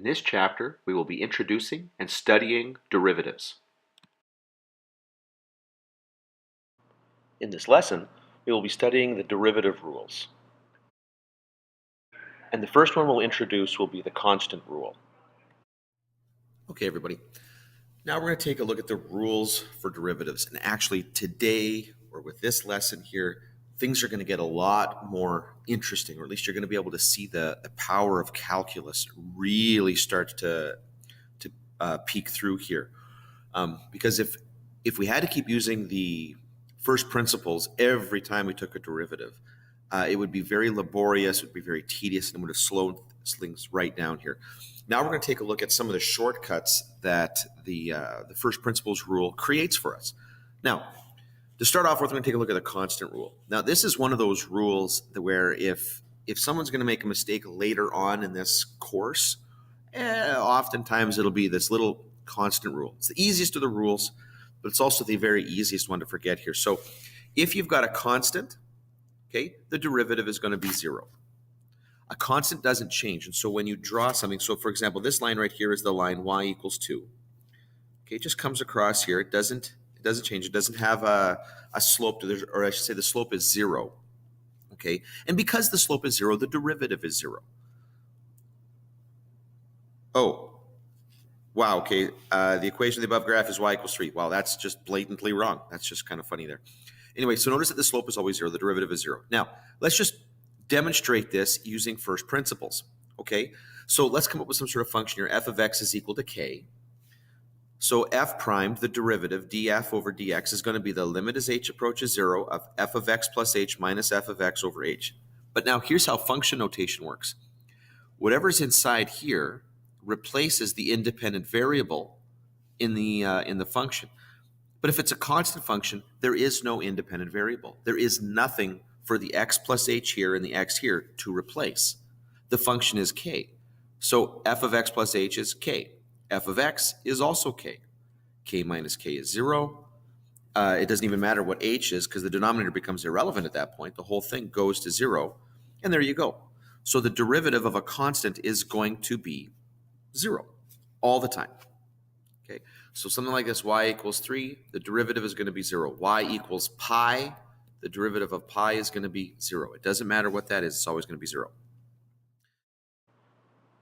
this chapter, we will be introducing and studying derivatives. In this lesson, we will be studying the derivative rules. And the first one we'll introduce will be the constant rule. Okay, everybody. Now we're going to take a look at the rules for derivatives. And actually today, or with this lesson here, things are going to get a lot more interesting, or at least you're going to be able to see the power of calculus really start to peek through here. Because if we had to keep using the first principles every time we took a derivative, it would be very laborious, it would be very tedious, and it would have slowed things right down here. Now we're going to take a look at some of the shortcuts that the first principles rule creates for us. Now, to start off with, we're going to take a look at the constant rule. Now, this is one of those rules that where if someone's going to make a mistake later on in this course, oftentimes it'll be this little constant rule. It's the easiest of the rules, but it's also the very easiest one to forget here. So if you've got a constant, okay, the derivative is going to be 0. A constant doesn't change. And so when you draw something, so for example, this line right here is the line y equals 2. Okay, it just comes across here. It doesn't change. It doesn't have a slope to this, or I should say the slope is 0. Okay, and because the slope is 0, the derivative is 0. Oh, wow, okay, the equation of the above graph is y equals 3. Wow, that's just blatantly wrong. That's just kind of funny there. Anyway, so notice that the slope is always 0, the derivative is 0. Now, let's just demonstrate this using first principles, okay? So let's come up with some sort of function here. F of x is equal to k. So f prime, the derivative, df over dx, is going to be the limit as h approaches 0 of f of x plus h minus f of x over h. But now here's how function notation works. Whatever's inside here replaces the independent variable in the function. But if it's a constant function, there is no independent variable. There is nothing for the x plus h here and the x here to replace. The function is k. So f of x plus h is k. F of x is also k. K minus k is 0. It doesn't even matter what h is because the denominator becomes irrelevant at that point. The whole thing goes to 0. And there you go. So the derivative of a constant is going to be 0 all the time. Okay, so something like this, y equals 3, the derivative is going to be 0. Y equals pi, the derivative of pi is going to be 0. It doesn't matter what that is, it's always going to be 0.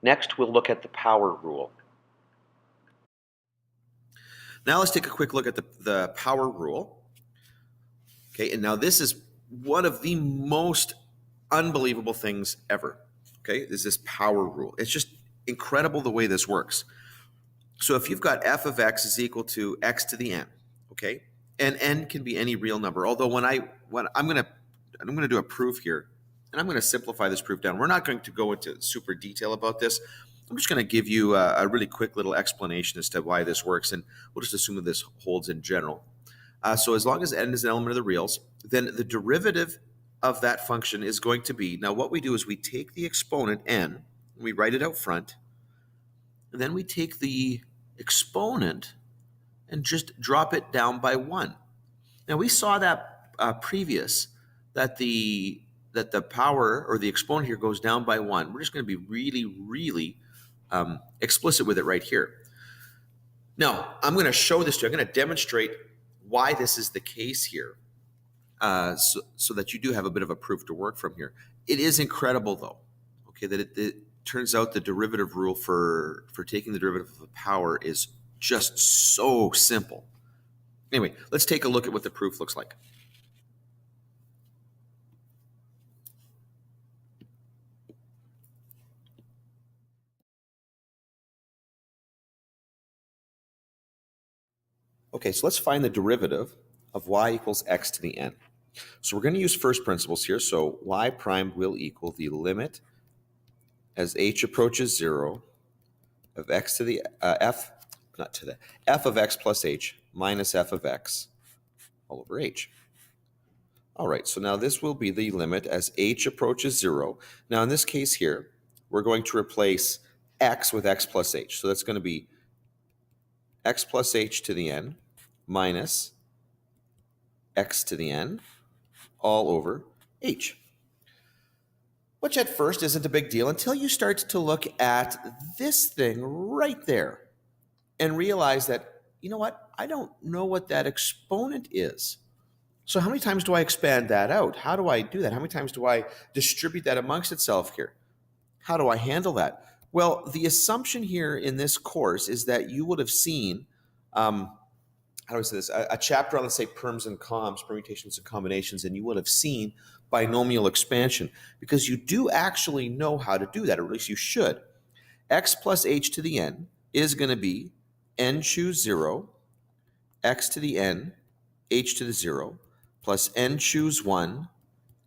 Next, we'll look at the power rule. Now let's take a quick look at the power rule. Okay, and now this is one of the most unbelievable things ever. Okay, is this power rule. It's just incredible the way this works. So if you've got f of x is equal to x to the n, okay, and n can be any real number. Although when I'm going to do a proof here, and I'm going to simplify this proof down. We're not going to go into super detail about this. I'm just going to give you a really quick little explanation as to why this works, and we'll just assume that this holds in general. So as long as n is an element of the reals, then the derivative of that function is going to be, now what we do is we take the exponent n, and we write it out front, and then we take the exponent and just drop it down by 1. Now we saw that previous, that the power or the exponent here goes down by 1. We're just going to be really, really explicit with it right here. Now I'm going to show this to you. I'm going to demonstrate why this is the case here, so that you do have a bit of a proof to work from here. It is incredible though, okay, that it turns out the derivative rule for taking the derivative of the power is just so simple. Anyway, let's take a look at what the proof looks like. Okay, so let's find the derivative of y equals x to the n. So we're going to use first principles here. So y prime will equal the limit as h approaches 0 of x to the f of x plus h minus f of x all over h. All right, so now this will be the limit as h approaches 0. Now in this case here, we're going to replace x with x plus h. So that's going to be x plus h to the n minus x to the n all over h. which at first isn't a big deal until you start to look at this thing right there and realize that, you know what, I don't know what that exponent is. So how many times do I expand that out? How do I do that? How many times do I distribute that amongst itself here? How do I handle that? Well, the assumption here in this course is that you would have seen, how do I say this, a chapter on, let's say, perms and coms, permutations and combinations, and you would have seen binomial expansion, because you do actually know how to do that, or at least you should. X plus h to the n is going to be n choose 0, x to the n, h to the 0, plus n choose 1,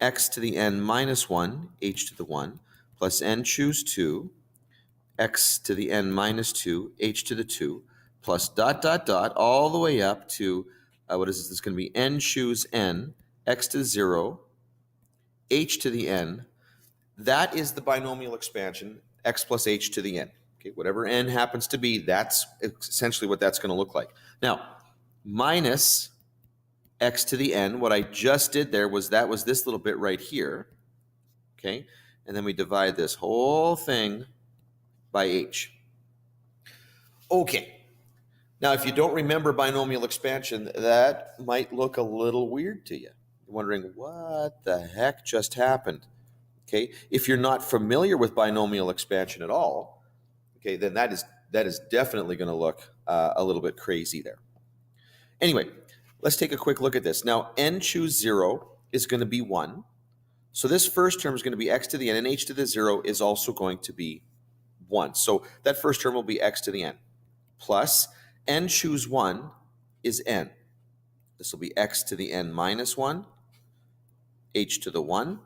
x to the n minus 1, h to the 1, plus n choose 2, x to the n minus 2, h to the 2, plus dot, dot, dot, all the way up to, what is this? This is going to be n choose n, x to the 0, h to the n. That is the binomial expansion, x plus h to the n. Okay, whatever n happens to be, that's essentially what that's going to look like. Now, minus x to the n, what I just did there was that was this little bit right here. Okay, and then we divide this whole thing by h. Okay, now if you don't remember binomial expansion, that might look a little weird to you. You're wondering, what the heck just happened? Okay, if you're not familiar with binomial expansion at all, okay, then that is definitely going to look a little bit crazy there. Anyway, let's take a quick look at this. Now, n choose 0 is going to be 1. So this first term is going to be x to the n, and h to the 0 is also going to be 1. So that first term will be x to the n. Plus, n choose 1 is n. This will be x to the n minus 1, h to the 1.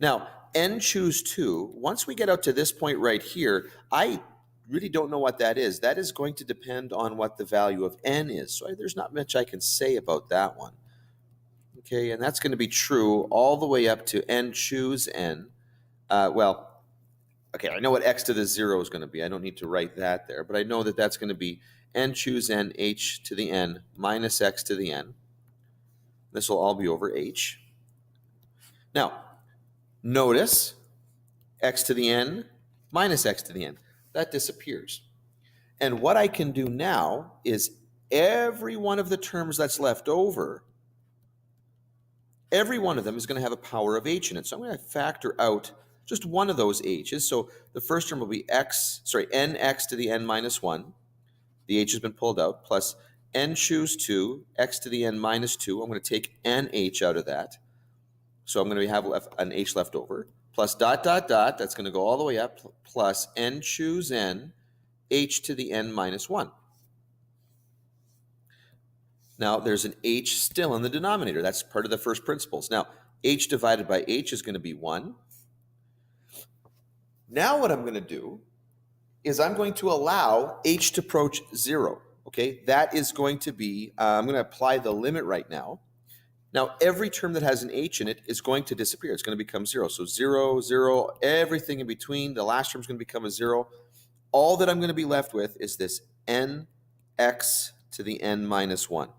Now, n choose 2, once we get out to this point right here, I really don't know what that is. That is going to depend on what the value of n is. So there's not much I can say about that one. Okay, and that's going to be true all the way up to n choose n. Well, okay, I know what x to the 0 is going to be. I don't need to write that there, but I know that that's going to be n choose n, h to the n minus x to the n. This will all be over h. Now, notice x to the n minus x to the n. That disappears. And what I can do now is every one of the terms that's left over, every one of them is going to have a power of h in it. So I'm going to factor out just one of those h's. So the first term will be nx to the n minus 1. The h has been pulled out, plus n choose 2, x to the n minus 2. I'm going to take nh out of that. So I'm going to have an h left over, plus dot, dot, dot. That's going to go all the way up, plus n choose n, h to the n minus 1. Now, there's an h still in the denominator. That's part of the first principles. Now, h divided by h is going to be 1. Now what I'm going to do is I'm going to allow h to approach 0. Okay, that is going to be, I'm going to apply the limit right now. Now, every term that has an h in it is going to disappear. It's going to become 0. So 0, 0, everything in between. The last term is going to become a 0. All that I'm going to be left with is this nx to the n minus 1.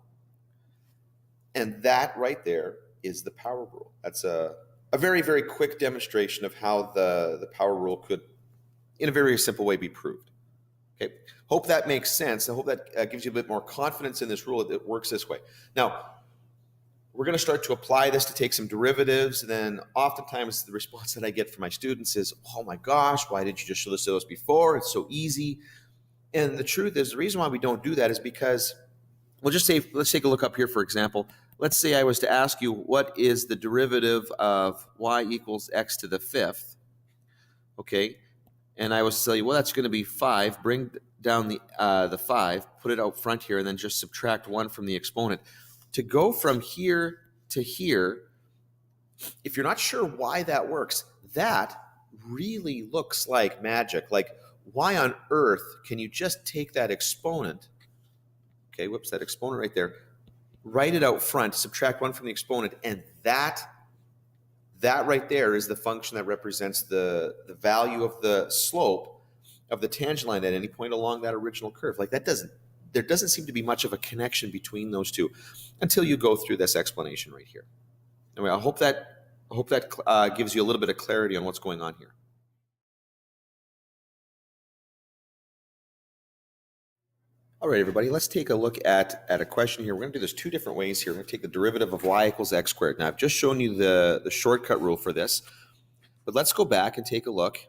And that right there is the power rule. That's a very, very quick demonstration of how the power rule could, in a very simple way, be proved. Okay, hope that makes sense. I hope that gives you a bit more confidence in this rule. It works this way. Now, we're going to start to apply this to take some derivatives. And then oftentimes the response that I get from my students is, oh my gosh, why didn't you just show this to us before? It's so easy. And the truth is, the reason why we don't do that is because, we'll just say, let's take a look up here, for example. Let's say I was to ask you, what is the derivative of y equals x to the 5th? Okay, and I was to tell you, well, that's going to be 5. Bring down the 5, put it out front here, and then just subtract 1 from the exponent. To go from here to here, if you're not sure why that works, that really looks like magic. Like, why on earth can you just take that exponent, okay, whoops, that exponent right there, write it out front, subtract 1 from the exponent, and that right there is the function that represents the value of the slope of the tangent line at any point along that original curve. Like, there doesn't seem to be much of a connection between those two until you go through this explanation right here. Anyway, I hope that I hope that gives you a little bit of clarity on what's going on here. All right, everybody, let's take a look at a question here. We're going to do this two different ways here. We're going to take the derivative of y equals x squared. Now, I've just shown you the shortcut rule for this, but let's go back and take a look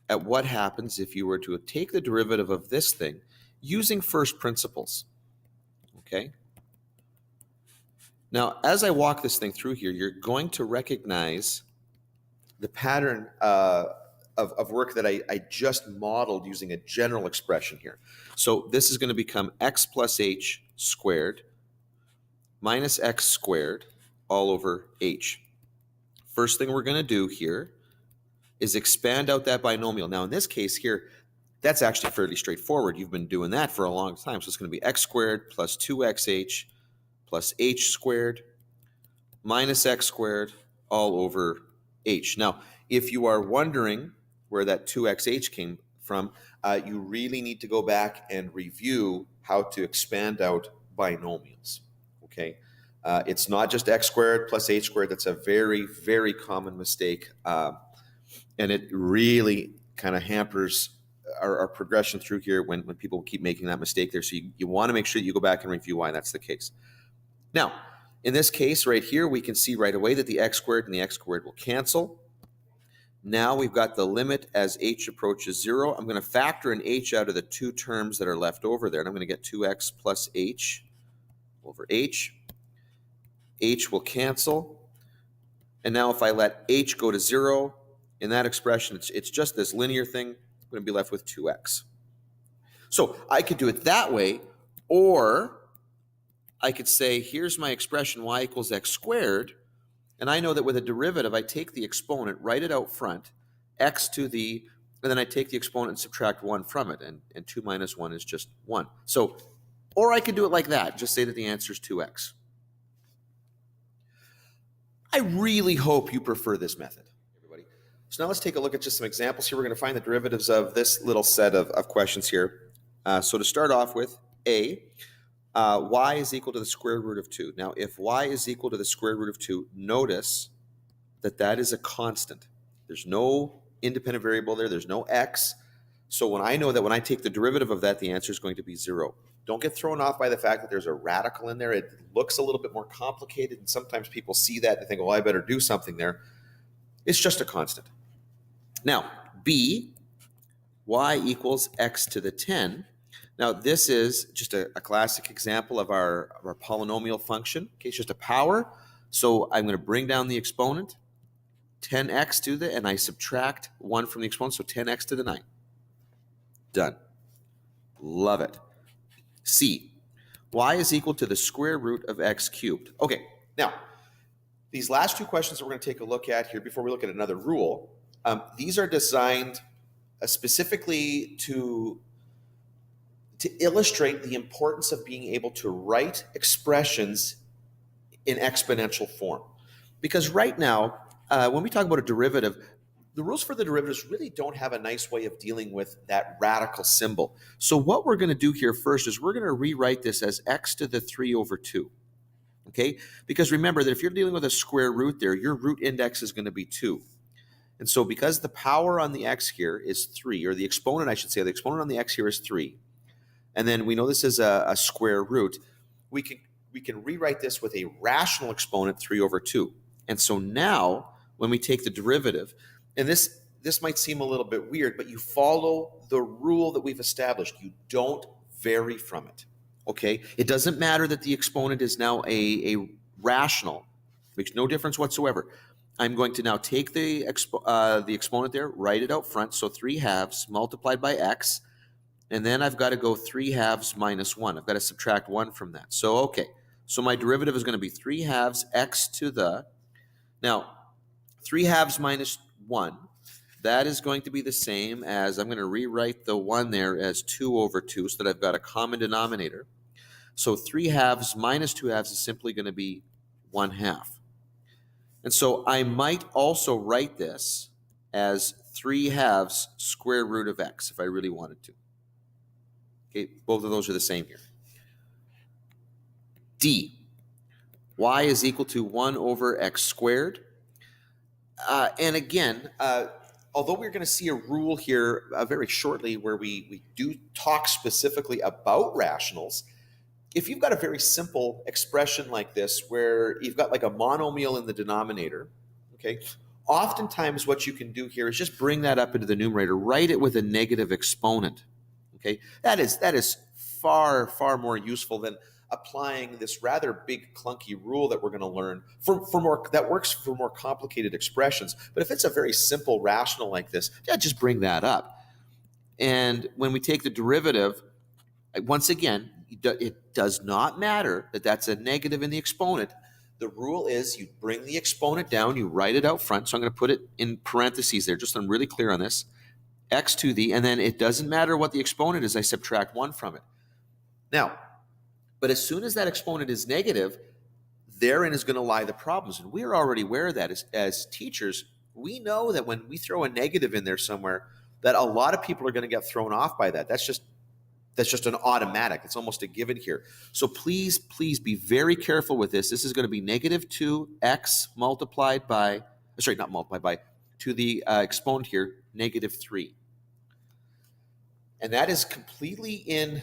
at what happens if you were to take the derivative of this thing using first principles, okay? Now, as I walk this thing through here, you're going to recognize the pattern of work that I just modeled using a general expression here. So this is going to become x plus h squared minus x squared all over h. First thing we're going to do here is expand out that binomial. Now, in this case here, that's actually fairly straightforward. You've been doing that for a long time. So it's going to be x squared plus 2xh plus h squared minus x squared all over h. Now, if you are wondering where that 2xh came from, you really need to go back and review how to expand out binomials, okay? It's not just x squared plus h squared. That's a very, very common mistake, and it really kind of hampers our progression through here when people keep making that mistake there. So you want to make sure that you go back and review why that's the case. Now, in this case right here, we can see right away that the x squared and the x squared will cancel. Now we've got the limit as h approaches 0. I'm going to factor an h out of the two terms that are left over there, and I'm going to get 2x plus h over h. H will cancel. And now if I let h go to 0, in that expression, it's just this linear thing. I'm going to be left with 2x. So I could do it that way, or I could say, here's my expression y equals x squared, and I know that with a derivative, I take the exponent, write it out front, x to the, and then I take the exponent and subtract 1 from it, and 2 minus 1 is just 1. So, or I could do it like that, just say that the answer is 2x. I really hope you prefer this method, everybody. So now let's take a look at just some examples here. We're going to find the derivatives of this little set of questions here. So to start off with, A, y is equal to the square root of 2. Now, if y is equal to the square root of 2, notice that that is a constant. There's no independent variable there. There's no x. So when I know that when I take the derivative of that, the answer is going to be 0. Don't get thrown off by the fact that there's a radical in there. It looks a little bit more complicated, and sometimes people see that and they think, well, I better do something there. It's just a constant. Now, B, y equals x to the 10. Now, this is just a classic example of our polynomial function. Okay, it's just a power. So I'm going to bring down the exponent, 10x to the, and I subtract 1 from the exponent, so 10x to the 9. Done. Love it. C, y is equal to the square root of x cubed. Okay, now, these last two questions that we're going to take a look at here before we look at another rule, these are designed specifically to illustrate the importance of being able to write expressions in exponential form. Because right now, when we talk about a derivative, the rules for the derivatives really don't have a nice way of dealing with that radical symbol. So what we're going to do here first is we're going to rewrite this as x to the 3 over 2. Okay? Because remember that if you're dealing with a square root there, your root index is going to be 2. And so because the power on the x here is 3, or the exponent, I should say, the exponent on the x here is 3, and then we know this is a square root, we can rewrite this with a rational exponent, 3 over 2. And so now, when we take the derivative, and this might seem a little bit weird, but you follow the rule that we've established. You don't vary from it, okay? It doesn't matter that the exponent is now a rational. Makes no difference whatsoever. I'm going to now take the exponent there, write it out front, so 3 halves multiplied by x, and then I've got to go 3 halves minus 1. I've got to subtract 1 from that. So, okay, so my derivative is going to be 3 halves x to the, now, 3 halves minus 1, that is going to be the same as, I'm going to rewrite the 1 there as 2 over 2 so that I've got a common denominator. So 3 halves minus 2 halves is simply going to be 1 half. And so I might also write this as 3 halves square root of x if I really wanted to. Okay, both of those are the same here. D, y is equal to 1 over x squared. And again, although we're going to see a rule here very shortly where we do talk specifically about rationals, if you've got a very simple expression like this where you've got like a monomial in the denominator, okay, oftentimes what you can do here is just bring that up into the numerator, write it with a negative exponent. Okay, that is far more useful than applying this rather big clunky rule that we're going to learn for more that works for more complicated expressions. But if it's a very simple rational like this, yeah, just bring that up. And when we take the derivative, once again, it does not matter that that's a negative in the exponent. The rule is you bring the exponent down, you write it out front. So I'm going to put it in parentheses there, just so I'm really clear on this. X to the, and then it doesn't matter what the exponent is, I subtract 1 from it. Now, but as soon as that exponent is negative, therein is going to lie the problems. And we're already aware of that as teachers. We know that when we throw a negative in there somewhere, that a lot of people are going to get thrown off by that. That's just an automatic. It's almost a given here. So please be very careful with this. This is going to be negative 2x multiplied by, sorry, not multiplied by, to the exponent here, negative 3. And that is completely in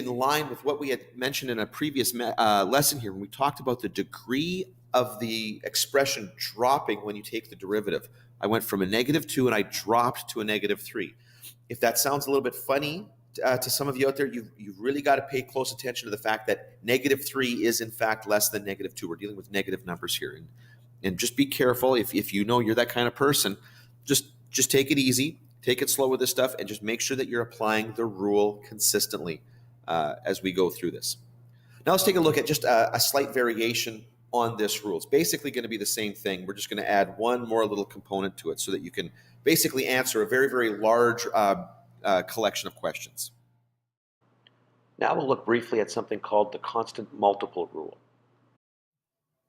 line with what we had mentioned in a previous lesson here when we talked about the degree of the expression dropping when you take the derivative. I went from a negative 2 and I dropped to a negative 3. If that sounds a little bit funny to some of you out there, you've really got to pay close attention to the fact that negative 3 is in fact less than negative 2. We're dealing with negative numbers here. And just be careful. If you know you're that kind of person, just take it easy, take it slow with this stuff, and just make sure that you're applying the rule consistently as we go through this. Now let's take a look at just a slight variation on this rule. It's basically going to be the same thing. We're just going to add one more little component to it so that you can basically answer a very large collection of questions. Now we'll look briefly at something called the constant multiple rule.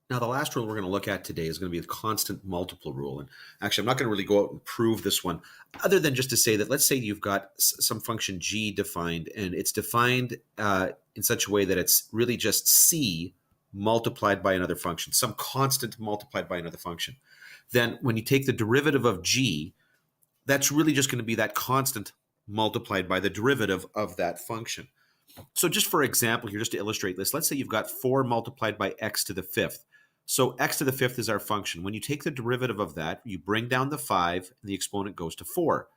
Now, the last rule we're going to look at today is going to be the constant multiple rule. And actually, I'm not going to really go out and prove this one, other than just to say that let's say you've got some function g defined, and it's defined in such a way that it's really just c multiplied by another function, some constant multiplied by another function. Then when you take the derivative of g, that's really just going to be that constant multiplied by the derivative of that function. So just for example here, just to illustrate this, let's say you've got 4 multiplied by x to the 5th. So x to the 5th is our function. When you take the derivative of that, you bring down the 5, and the exponent goes to 4.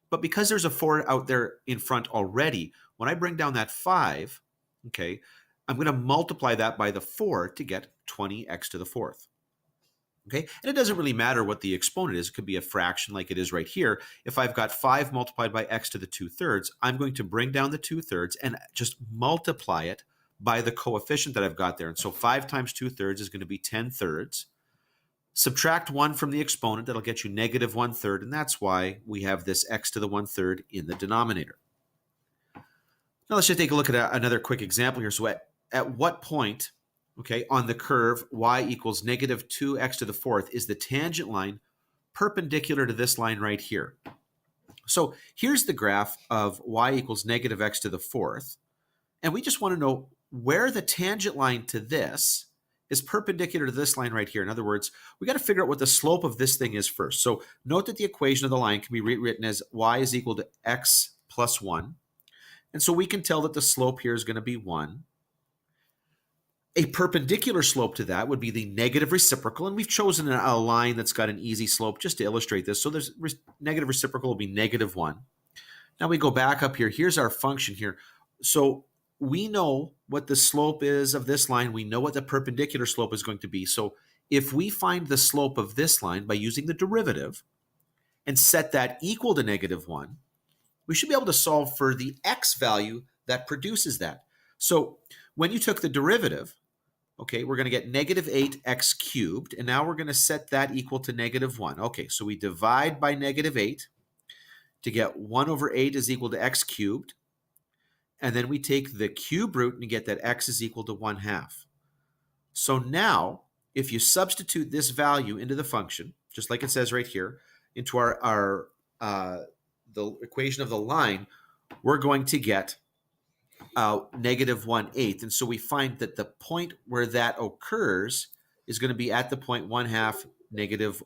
But because there's a 4 out there in front already, when I bring down that 5, okay, I'm going to multiply that by the 4 to get 20x to the 4th. Okay, and it doesn't really matter what the exponent is. It could be a fraction like it is right here. If I've got 5 multiplied by x to the 2/3, I'm going to bring down the 2/3 and just multiply it by the coefficient that I've got there. And so 5 times 2/3 is going to be 10/3. Subtract 1 from the exponent, that'll get you negative 1/3, and that's why we have this x to the 1/3 in the denominator. Now let's just take a look at another quick example here. So at what point, okay, on the curve y equals negative 2x to the 4th is the tangent line perpendicular to this line right here? So here's the graph of y equals negative x to the 4th, and we just want to know where the tangent line to this is perpendicular to this line right here. In other words, we got to figure out what the slope of this thing is first. So note that the equation of the line can be rewritten as y is equal to x plus 1. And so we can tell that the slope here is going to be 1. A perpendicular slope to that would be the negative reciprocal, and we've chosen a line that's got an easy slope just to illustrate this. So there's negative reciprocal will be negative 1. Now we go back up here. Here's our function here. So we know what the slope is of this line. We know what the perpendicular slope is going to be. So if we find the slope of this line by using the derivative and set that equal to negative 1, we should be able to solve for the x value that produces that. So when you took the derivative, okay, we're going to get negative 8x cubed, and now we're going to set that equal to negative 1. Okay, so we divide by negative 8 to get 1 over 8 is equal to x cubed, and then we take the cube root and get that x is equal to 1/2. So now, if you substitute this value into the function, just like it says right here, into the equation of the line, we're going to get negative 1/8. And so we find that the point where that occurs is going to be at the point 1/2 negative,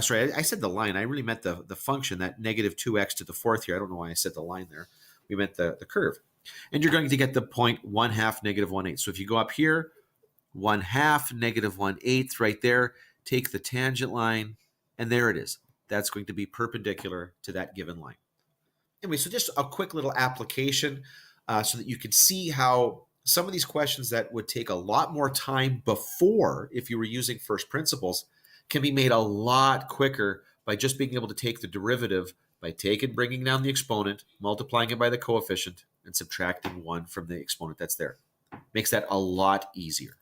sorry, I said the line. I really meant the function, that negative 2x to the fourth here. I don't know why I said the line there. We meant the curve. And you're going to get the point 1/2 negative 1/8. So if you go up here, 1/2 negative 1/8 right there, take the tangent line, and there it is. That's going to be perpendicular to that given line. Anyway, so just a quick little application so that you can see how some of these questions that would take a lot more time before, if you were using first principles, can be made a lot quicker by just being able to take the derivative by bringing down the exponent, multiplying it by the coefficient, and subtracting 1 from the exponent that's there. Makes that a lot easier.